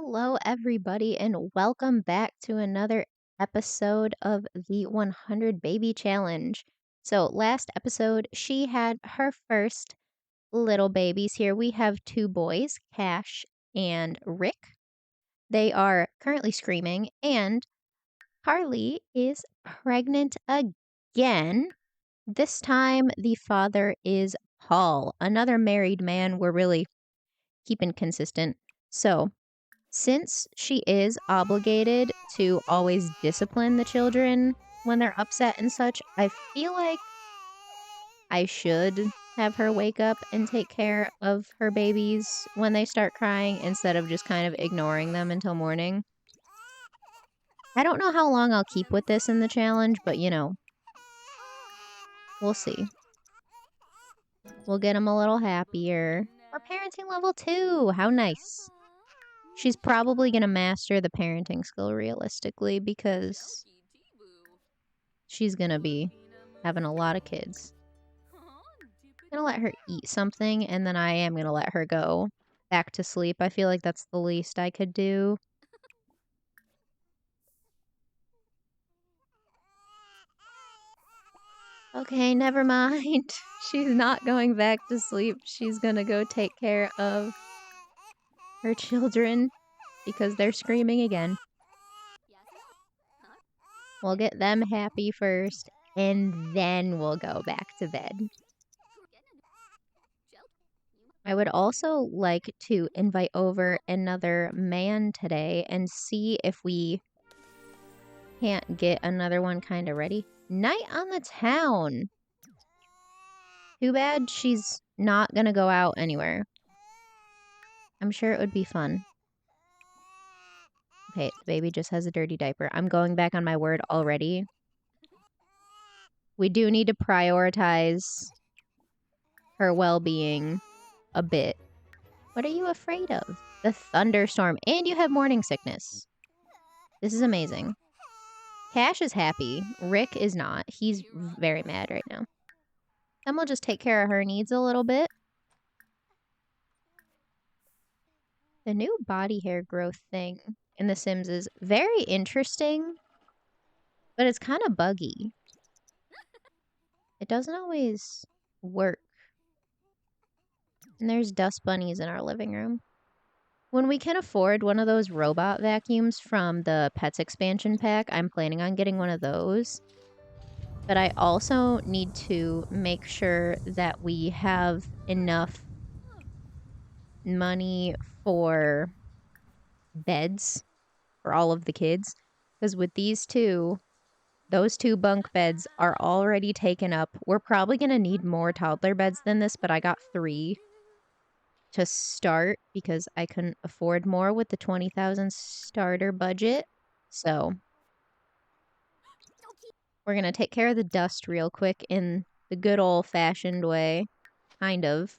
Hello, everybody, and welcome back to another episode of the 100 Baby Challenge. So, last episode, she had her first little babies. Here we have two boys, Cash and Rick. They are currently screaming, and Carlee is pregnant again. This time, the father is Paul, another married man. We're really keeping consistent. So, since she is obligated to always discipline the children when they're upset and such, I feel like I should have her wake up and take care of her babies when they start crying instead of just kind of ignoring them until morning. I don't know how long I'll keep with this in the challenge, but we'll see. We'll get them a little happier. We're parenting level 2. How nice. She's probably going to master the parenting skill realistically because she's going to be having a lot of kids. I'm going to let her eat something, and then I am going to let her go back to sleep. I feel like that's the least I could do. Okay, never mind. She's not going back to sleep. She's going to go take care of her children because they're screaming again. We'll get them happy first, and then we'll go back to bed. I would also like to invite over another man today and see if we can't get another one kind of ready. Night on the town. Too bad she's not going to go out anywhere. I'm sure it would be fun. Okay, the baby just has a dirty diaper. I'm going back on my word already. We do need to prioritize her well-being a bit. What are you afraid of? The thunderstorm. And you have morning sickness. This is amazing. Cash is happy. Rick is not. He's very mad right now. Then we'll just take care of her needs a little bit. The new body hair growth thing in The Sims is very interesting, but it's kind of buggy. It doesn't always work. And there's dust bunnies in our living room. When we can afford one of those robot vacuums from the Pets expansion pack, I'm planning on getting one of those. But I also need to make sure that we have enough money for beds for all of the kids. Because with these two, those two bunk beds are already taken up. We're probably going to need more toddler beds than this, but I got 3 to start because I couldn't afford more with the 20,000 starter budget. So we're going to take care of the dust real quick in the good old-fashioned way. Kind of.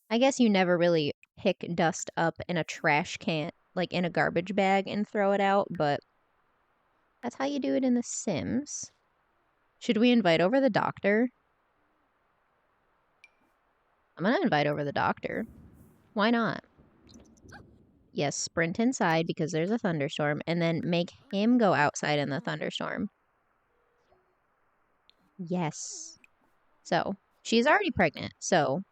I guess you never really pick dust up in a trash can, like in a garbage bag, and throw it out, but that's how you do it in The Sims. Should we invite over the doctor? I'm gonna invite over the doctor. Why not? Yes, sprint inside because there's a thunderstorm, and then make him go outside in the thunderstorm. Yes. So, she's already pregnant, so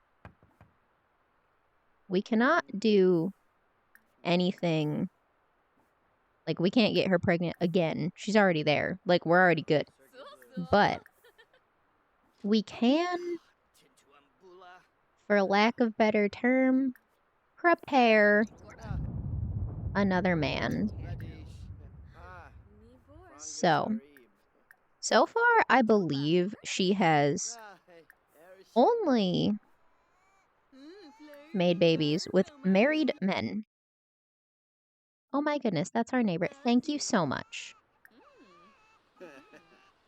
we cannot do anything. Like, we can't get her pregnant again. She's already there. Like, we're already good. But we can, for lack of better term, prepare another man. So far, I believe she has only made babies with married men. Oh my goodness, that's our neighbor. Thank you so much.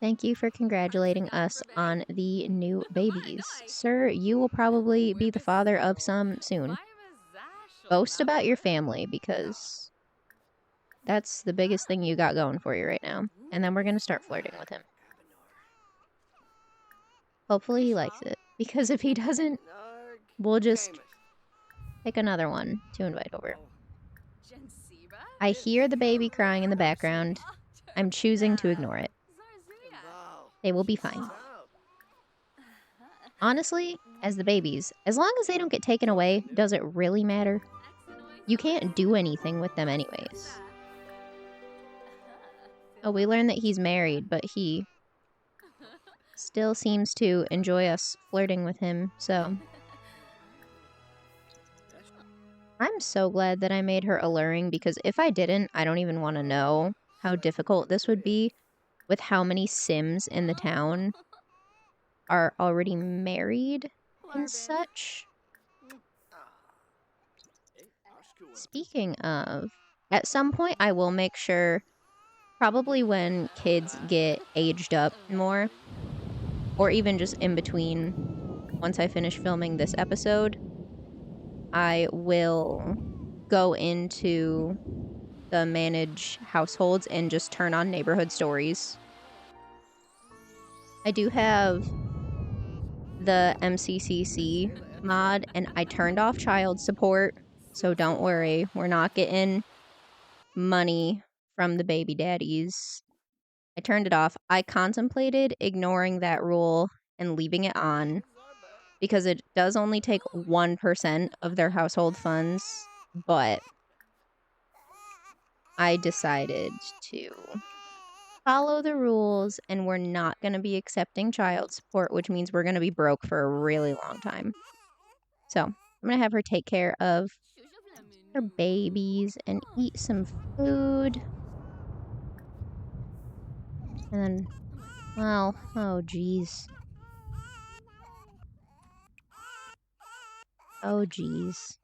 Thank you for congratulating us on the new babies. Sir, you will probably be the father of some soon. Boast about your family because that's the biggest thing you got going for you right now. And then we're going to start flirting with him. Hopefully he likes it. Because if he doesn't, we'll just pick another one to invite over. I hear the baby crying in the background. I'm choosing to ignore it. They will be fine. Honestly, as the babies, as long as they don't get taken away, does it really matter? You can't do anything with them anyways. Oh, we learned that he's married, but he still seems to enjoy us flirting with him, so I'm so glad that I made her alluring, because if I didn't, I don't even want to know how difficult this would be with how many Sims in the town are already married and such. Speaking of, at some point I will make sure, probably when kids get aged up more, or even just in between, once I finish filming this episode, I will go into the manage households and just turn on neighborhood stories. I do have the MCCC mod, and I turned off child support, so don't worry, we're not getting money from the baby daddies. I turned it off. I contemplated ignoring that rule and leaving it on, because it does only take 1% of their household funds, but I decided to follow the rules, and we're not going to be accepting child support, which means we're going to be broke for a really long time. So I'm going to have her take care of her babies and eat some food. And then, well, oh geez. Oh geez.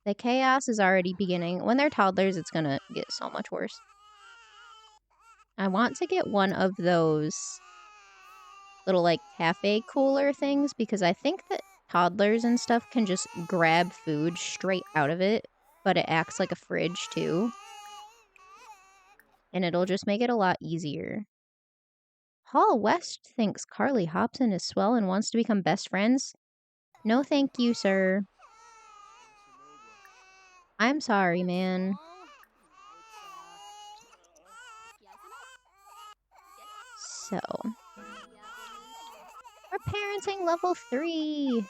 The chaos is already beginning. When they're toddlers, it's going to get so much worse. I want to get one of those little, like, cafe cooler things, because I think that toddlers and stuff can just grab food straight out of it, but it acts like a fridge too. And it'll just make it a lot easier. Paul West thinks Carlee Hobson is swell and wants to become best friends. No thank you, sir. I'm sorry, man. So, we're parenting level 3.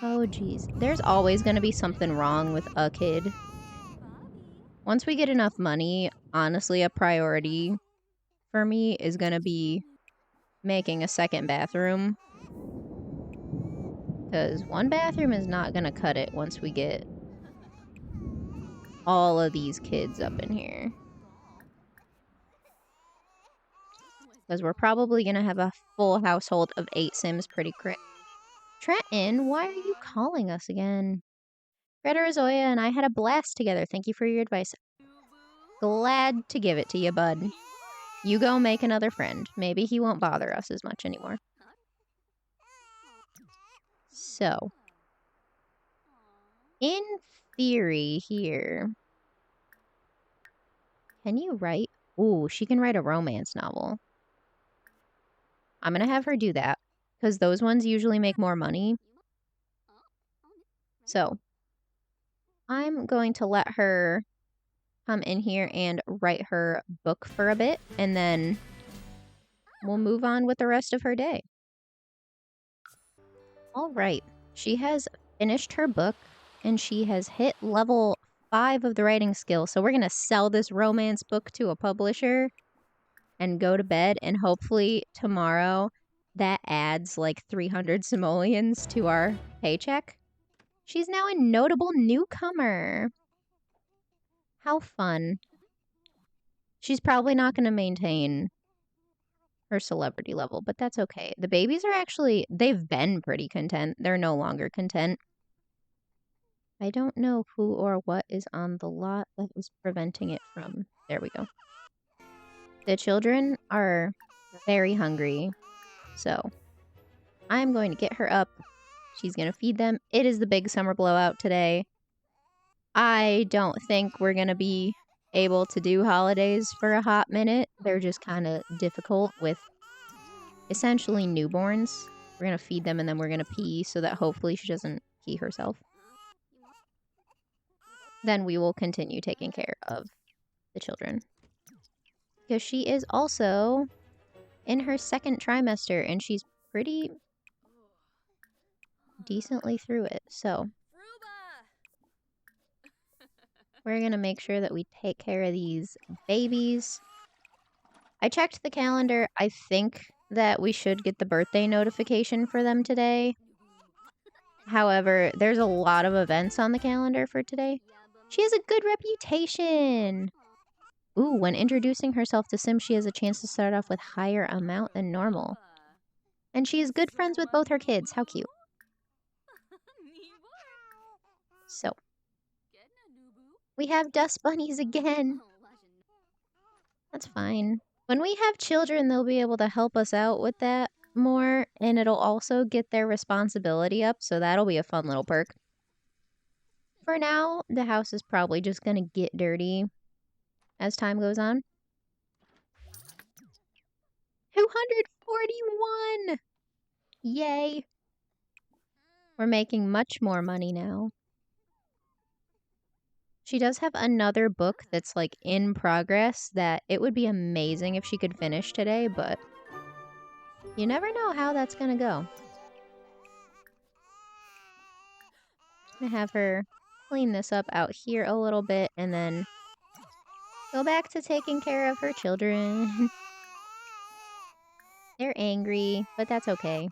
Oh, geez. There's always going to be something wrong with a kid. Once we get enough money, honestly, a priority for me is going to be making a second bathroom. Because one bathroom is not going to cut it once we get all of these kids up in here. Because we're probably going to have a full household of 8 Sims pretty quick. Trenton, why are you calling us again? Greta Zoya and I had a blast together. Thank you for your advice. Glad to give it to you, bud. You go make another friend. Maybe he won't bother us as much anymore. So, in theory here, can you write? Ooh, she can write a romance novel. I'm going to have her do that, because those ones usually make more money. So, I'm going to let her come in here and write her book for a bit, and then we'll move on with the rest of her day. All right, she has finished her book, and she has hit level 5 of the writing skill. So we're going to sell this romance book to a publisher and go to bed, and hopefully tomorrow that adds like 300 simoleons to our paycheck. She's now a notable newcomer. How fun. She's probably not going to maintain her celebrity level, but that's okay. The babies are actually, they've been pretty content. They're no longer content. I don't know who or what is on the lot that is preventing it from. There we go. The children are very hungry, so I'm going to get her up. She's going to feed them. It is the big summer blowout today. I don't think we're going to be able to do holidays for a hot minute. They're just kind of difficult with essentially newborns. We're going to feed them, and then we're going to pee so that hopefully she doesn't pee herself. then we will continue taking care of the children. Because she is also in her second trimester and she's pretty decently through it. So we're going to make sure that we take care of these babies. I checked the calendar. I think that we should get the birthday notification for them today. However, there's a lot of events on the calendar for today. She has a good reputation. Ooh, when introducing herself to Sim, she has a chance to start off with higher amount than normal. And she is good friends with both her kids. How cute. So, we have dust bunnies again. That's fine. When we have children, they'll be able to help us out with that more, and it'll also get their responsibility up, so that'll be a fun little perk. For now, the house is probably just going to get dirty as time goes on. 241! Yay! We're making much more money now. She does have another book that's like in progress that it would be amazing if she could finish today, but you never know how that's gonna go. I'm gonna have her clean this up out here a little bit and then go back to taking care of her children. They're angry, but that's okay.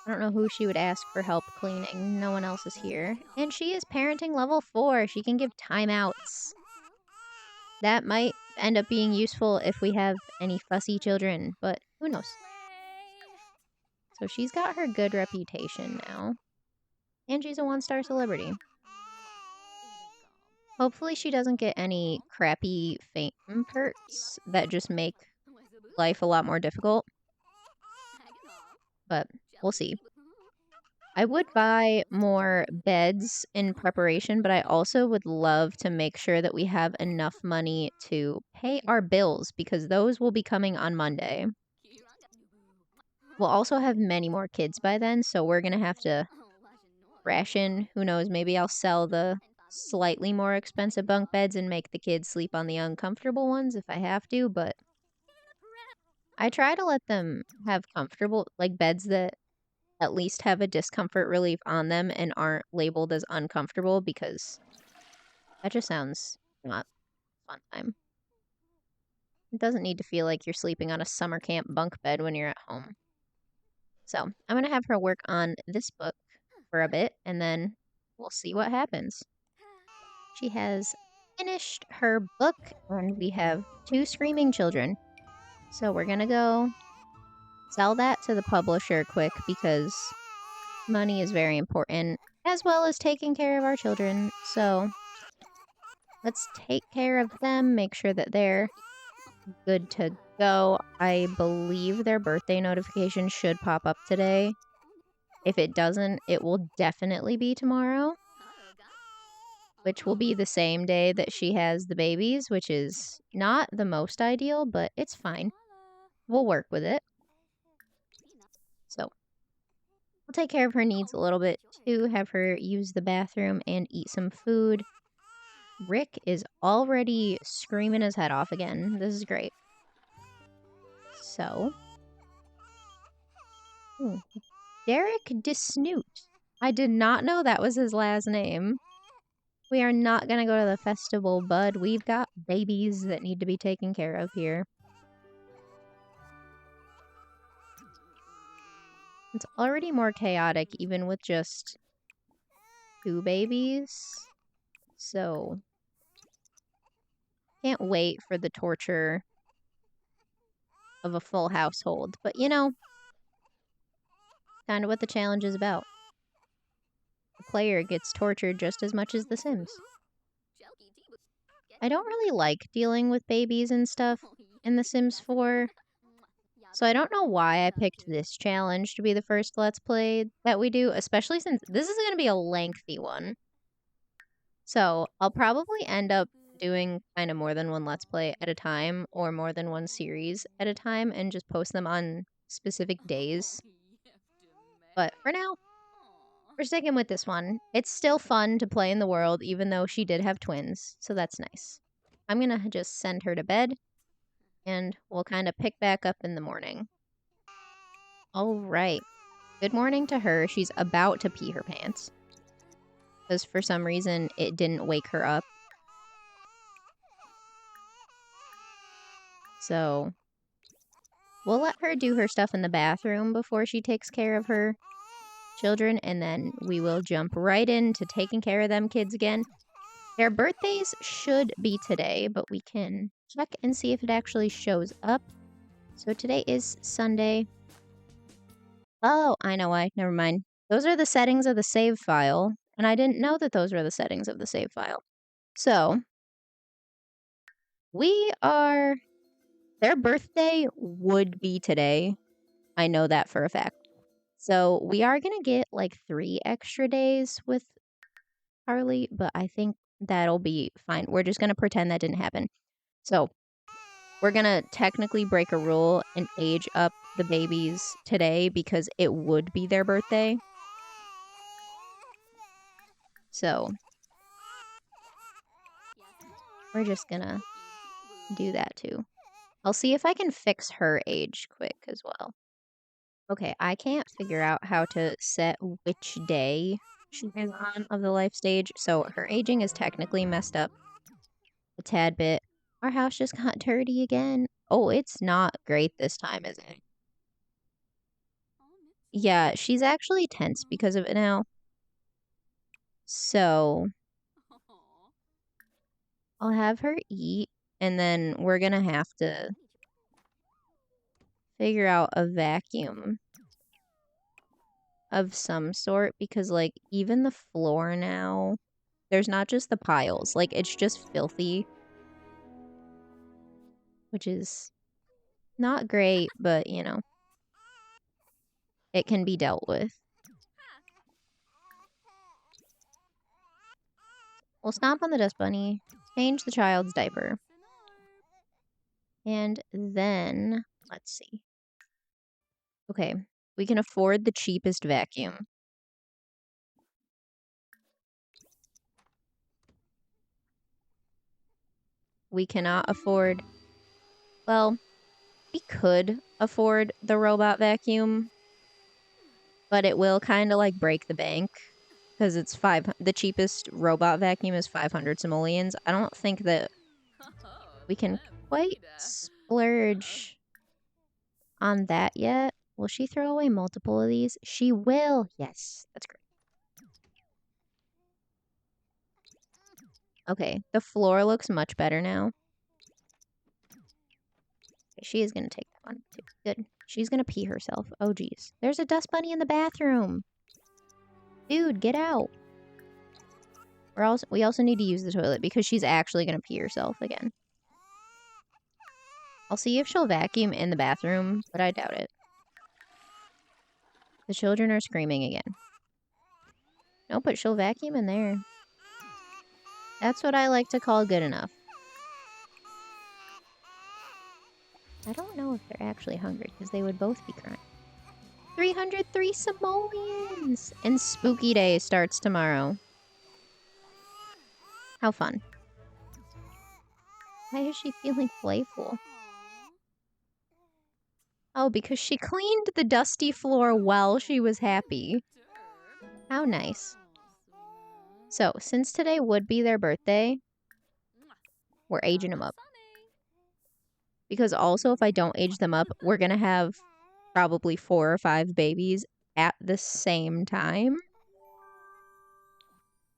I don't know who she would ask for help cleaning. No one else is here. And she is parenting level 4. She can give timeouts. That might end up being useful if we have any fussy children, but who knows? So she's got her good reputation now. And she's a 1-star celebrity. Hopefully she doesn't get any crappy fame perks that just make life a lot more difficult. But we'll see. I would buy more beds in preparation, but I also would love to make sure that we have enough money to pay our bills because those will be coming on Monday. We'll also have many more kids by then, so we're going to have to ration. Who knows, maybe I'll sell the slightly more expensive bunk beds and make the kids sleep on the uncomfortable ones if I have to, but I try to let them have comfortable, like beds that at least have a discomfort relief on them and aren't labeled as uncomfortable because that just sounds not fun time. It doesn't need to feel like you're sleeping on a summer camp bunk bed when you're at home. So I'm going to have her work on this book for a bit and then we'll see what happens. She has finished her book and we have 2 screaming children. So we're going to go sell that to the publisher quick because money is very important, as well as taking care of our children. So let's take care of them, make sure that they're good to go. I believe their birthday notification should pop up today. If it doesn't, it will definitely be tomorrow, which will be the same day that she has the babies, which is not the most ideal, but it's fine. We'll work with it. So we'll take care of her needs a little bit too, have her use the bathroom and eat some food. Rick is already screaming his head off again. This is great. So, Derek DeSnoot. I did not know that was his last name. We are not going to go to the festival, bud. We've got babies that need to be taken care of here. It's already more chaotic even with just 2 babies. So, can't wait for the torture of a full household. But, you know, kind of what the challenge is about. The player gets tortured just as much as the Sims. I don't really like dealing with babies and stuff in The Sims 4. So I don't know why I picked this challenge to be the first Let's Play that we do, especially since this is going to be a lengthy one. So I'll probably end up doing kind of more than one Let's Play at a time or more than one series at a time and just post them on specific days. But for now, We're sticking with this one. It's still fun to play in the world, even though she did have twins, so that's nice. I'm gonna just send her to bed, and we'll kind of pick back up in the morning. All right. Good morning to her. She's about to pee her pants. Because for some reason, it didn't wake her up. So, we'll let her do her stuff in the bathroom before she takes care of her children, and then we will jump right into taking care of them kids again. Their birthdays should be today, but we can check and see if it actually shows up. So today is Sunday. Oh, I know why. Never mind. Those are the settings of the save file, and I didn't know that those were the settings of the save file. So, their birthday would be today. I know that for a fact. So we are going to get like 3 extra days with Carlee, but I think that'll be fine. We're just going to pretend that didn't happen. So we're going to technically break a rule and age up the babies today because it would be their birthday. So we're just going to do that too. I'll see if I can fix her age quick as well. Okay, I can't figure out how to set which day she is on of the life stage, so her aging is technically messed up a tad bit. Our house just got dirty again. Oh, it's not great this time, is it? Yeah, she's actually tense because of it now. So, I'll have her eat, and then we're gonna have to figure out a vacuum of some sort because, like, even the floor now, there's not just the piles. Like, it's just filthy. Which is not great, but, you know, it can be dealt with. We'll stomp on the dust bunny, change the child's diaper. And then, let's see. Okay, we can afford the cheapest vacuum. We cannot afford, well, we could afford the robot vacuum, but it will kind of like break the bank because it's the cheapest robot vacuum is 500 simoleons. I don't think that we can quite splurge on that yet. Will she throw away multiple of these? She will. Yes, that's great. Okay, the floor looks much better now. Okay, she is going to take that one too. Good. She's going to pee herself. Oh, geez. There's a dust bunny in the bathroom. Dude, get out. We also need to use the toilet because she's actually going to pee herself again. I'll see if she'll vacuum in the bathroom, but I doubt it. The children are screaming again. No, but she'll vacuum in there. That's what I like to call good enough. I don't know if they're actually hungry because they would both be crying. 303 simoleons! And Spooky Day starts tomorrow. How fun. Why is she feeling playful? Oh, because she cleaned the dusty floor while she was happy. How nice. So, since today would be their birthday, we're aging them up. Because also, if I don't age them up, we're going to have probably 4 or 5 babies at the same time.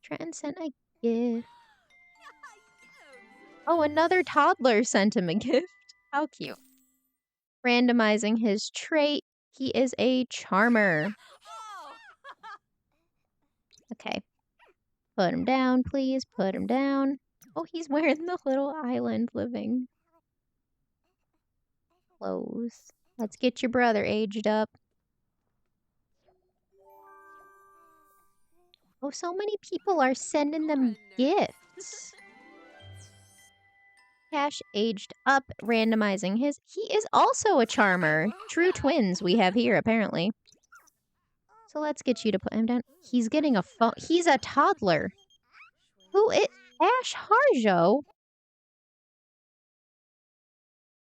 Trenton sent a gift. Oh, another toddler sent him a gift. How cute. Randomizing his trait. He is a charmer. Okay. Put him down, please. Put him down. Oh, he's wearing the little island living clothes. Let's get your brother aged up. Oh, so many people are sending them gifts. Cash aged up, randomizing his. He is also a charmer. True twins we have here, apparently. So let's get you to put him down. He's getting a phone. He's a toddler. Who is Ash Harjo?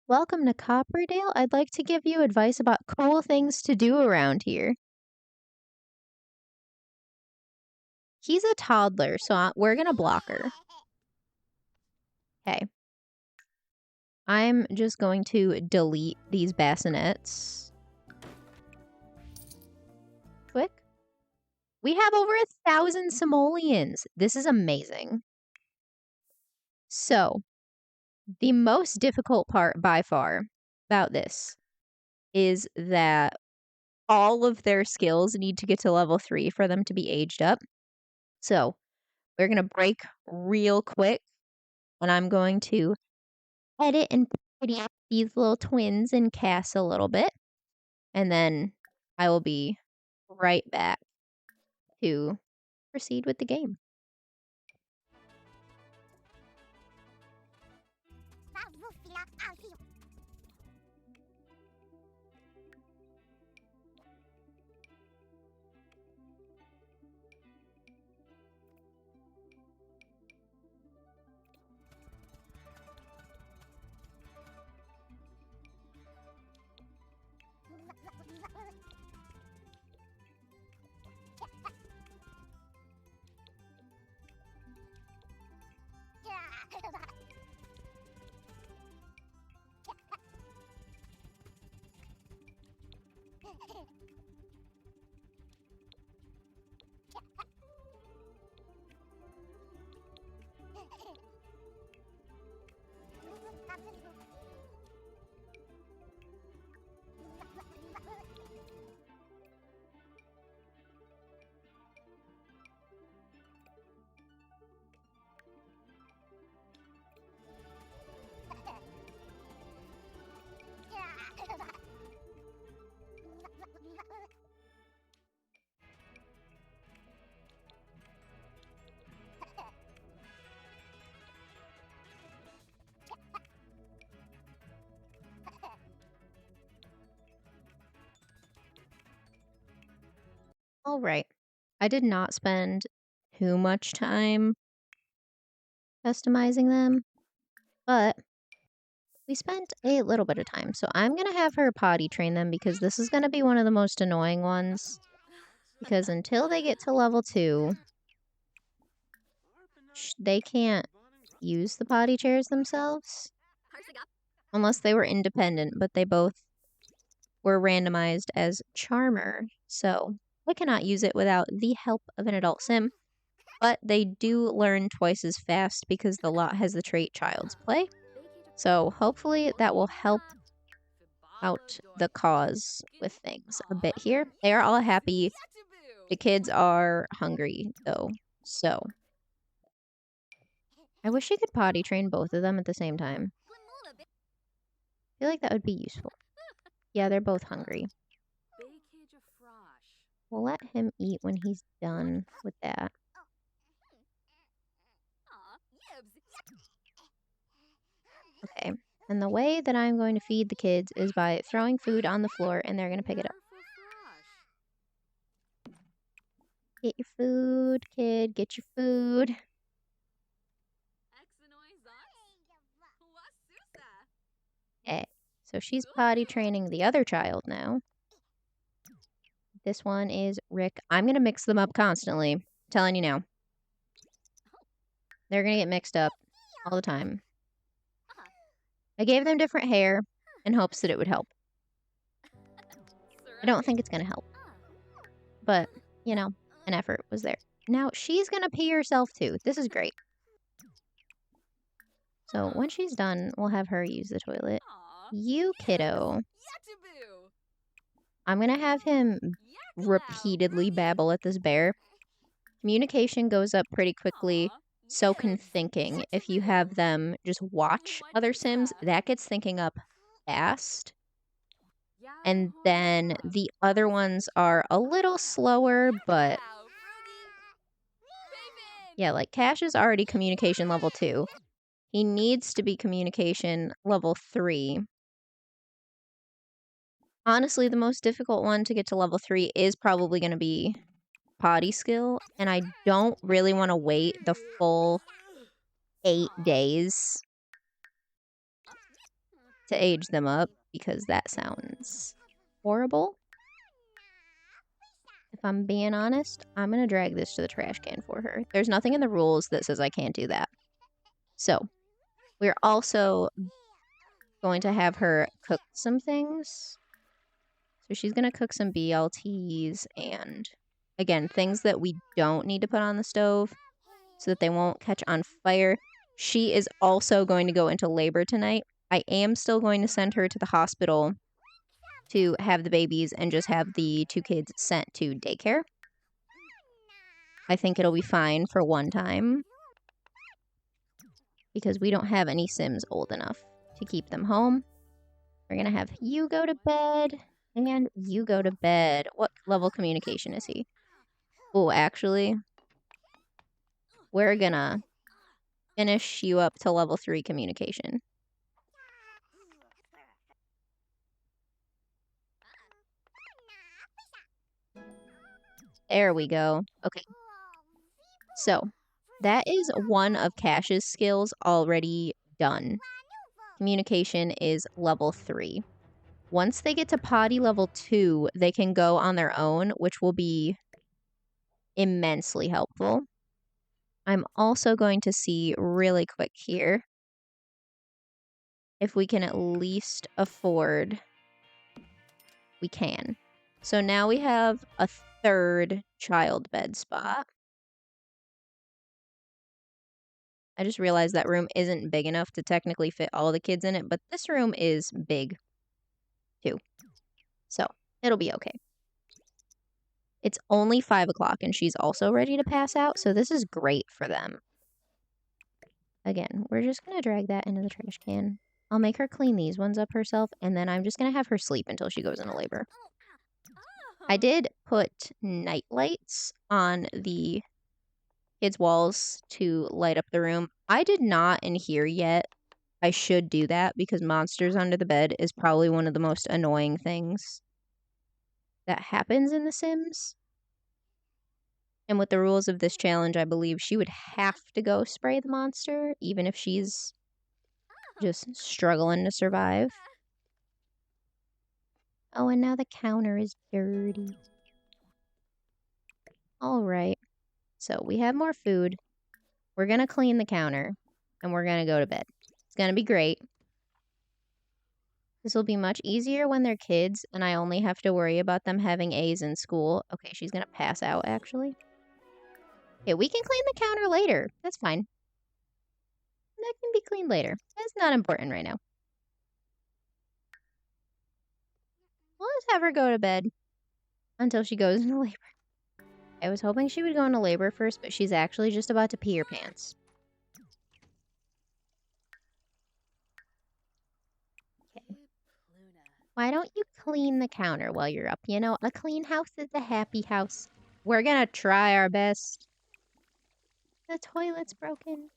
Welcome to Copperdale. I'd like to give you advice about cool things to do around here. He's a toddler, so we're going to block her. Okay. I'm just going to delete these bassinets. Quick. We have over 1,000 simoleons. This is amazing. So, the most difficult part by far about this is that all of their skills need to get to level 3 for them to be aged up. So, we're going to break real quick, and I'm going to edit and pretty up these little twins and cast a little bit, and then I will be right back to proceed with the game. All right. I did not spend too much time customizing them, but we spent a little bit of time. So I'm going to have her potty train them because this is going to be one of the most annoying ones. Because until they get to level 2, they can't use the potty chairs themselves. Unless they were independent, but they both were randomized as Charmer. So they cannot use it without the help of an adult sim. But they do learn twice as fast because the lot has the trait Child's Play. So hopefully that will help out the cause with things a bit here. They are all happy. The kids are hungry, though. So I wish you could potty train both of them at the same time. I feel like that would be useful. Yeah, they're both hungry. We'll let him eat when he's done with that. Okay, and the way that I'm going to feed the kids is by throwing food on the floor and they're going to pick it up. Get your food, kid, get your food. Okay, so she's potty training the other child now. This one is Rick. I'm going to mix them up constantly. I'm telling you now. They're going to get mixed up all the time. I gave them different hair in hopes that it would help. I don't think it's going to help. But, you know, an effort was there. Now, she's going to pee herself too. This is great. So, when she's done, we'll have her use the toilet. You, kiddo. I'm going to have him repeatedly babble at this bear. Communication goes up pretty quickly. So can thinking. If you have them just watch other Sims, that gets thinking up fast. And then the other ones are a little slower, but yeah, like Cash is already communication level 2. He needs to be communication level 3. Honestly, the most difficult one to get to level 3 is probably gonna be potty skill, and I don't really wanna wait the full 8 days to age them up because that sounds horrible. If I'm being honest, I'm gonna drag this to the trash can for her. There's nothing in the rules that says I can't do that. So, we're also going to have her cook some things. So she's gonna cook some BLTs and, again, things that we don't need to put on the stove so that they won't catch on fire. She is also going to go into labor tonight. I am still going to send her to the hospital to have the babies and just have the 2 kids sent to daycare. I think it'll be fine for one time because we don't have any Sims old enough to keep them home. We're gonna have you go to bed and you go to bed. What level communication is he? Oh, actually, we're gonna finish you up to level 3 communication. There we go. Okay. So, that is one of Cash's skills already done. Communication is level 3. Once they get to potty level 2, they can go on their own, which will be immensely helpful. I'm also going to see really quick here if we can at least afford. We can. So now we have a 3rd child bed spot. I just realized that room isn't big enough to technically fit all the kids in it, but this room is big too. So it'll be okay. It's only 5 o'clock and she's also ready to pass out, so this is great for them. Again, we're just going to drag that into the trash can. I'll make her clean these ones up herself, and then I'm just going to have her sleep until she goes into labor. I did put night lights on the kids' walls to light up the room. I did not in here yet. I should do that because monsters under the bed is probably one of the most annoying things that happens in The Sims. And with the rules of this challenge, I believe she would have to go spray the monster, even if she's just struggling to survive. Oh, and now the counter is dirty. All right. So we have more food. We're going to clean the counter, and we're going to go to bed. It's going to be great. This will be much easier when they're kids, and I only have to worry about them having A's in school. Okay, she's going to pass out, actually. Okay, we can clean the counter later. That's fine. That can be cleaned later. That's not important right now. We'll just have her go to bed until she goes into labor. I was hoping she would go into labor first, but she's actually just about to pee her pants. Okay. Why don't you clean the counter while you're up? You know, a clean house is a happy house. We're gonna try our best. The toilet's broken.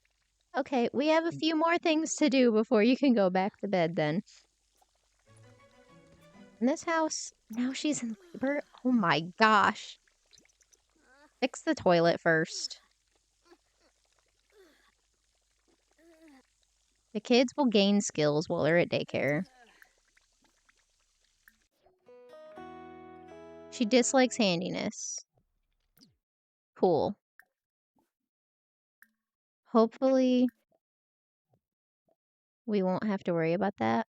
Okay, we have a few more things to do before you can go back to bed then. In this house, now she's in labor. Oh my gosh. Fix the toilet first. The kids will gain skills while they're at daycare. She dislikes handiness. Cool. Hopefully, we won't have to worry about that.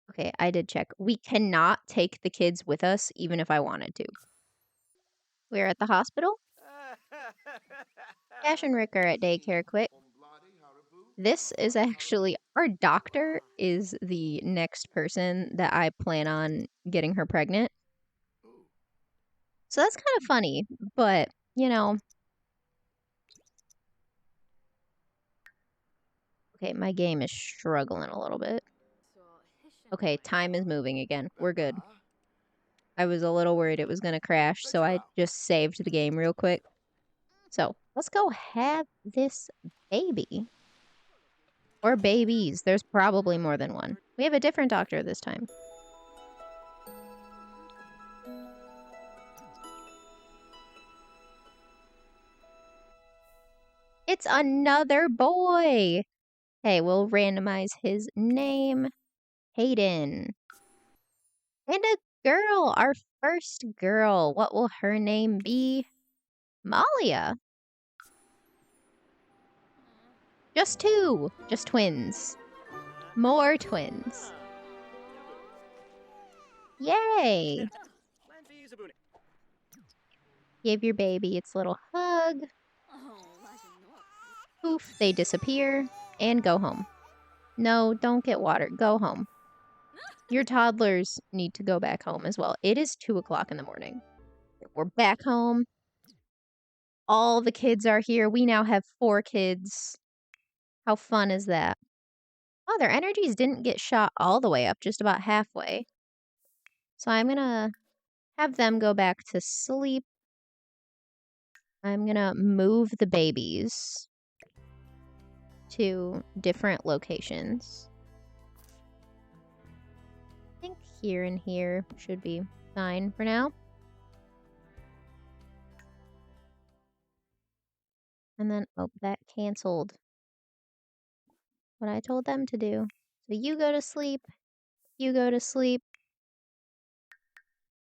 Okay, I did check. We cannot take the kids with us, even if I wanted to. We're at the hospital. Ash and Rick are at daycare. Quick. This is actually, our doctor is the next person that I plan on getting her pregnant. So that's kind of funny, but, you know. Okay, my game is struggling a little bit. Okay, time is moving again. We're good. I was a little worried it was going to crash, so I just saved the game real quick. So, let's go have this baby. Or babies. There's probably more than one. We have a different doctor this time. it's another boy. Hey, we'll randomize his name. Hayden. And a girl, our first girl. What will her name be? Malia. Just two. Just twins. More twins. Yay! Give your baby its little hug. Poof, they disappear. And go home. No, don't get water. Go home. Your toddlers need to go back home as well. It is 2 o'clock in the morning. We're back home. All the kids are here. We now have 4 kids. How fun is that? Oh, their energies didn't get shot all the way up, just about halfway. So I'm gonna have them go back to sleep. I'm gonna move the babies to different locations. I think here and here should be fine for now. And then, oh, that canceled what I told them to do. So you go to sleep, you go to sleep.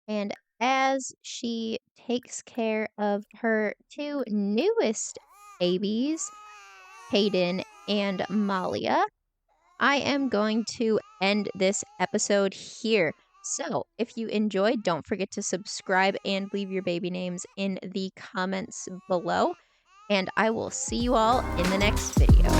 And as she takes care of her 2 newest babies, Hayden and Malia, I am going to end this episode here. So, if you enjoyed, don't forget to subscribe and leave your baby names in the comments below. And I will see you all in the next video.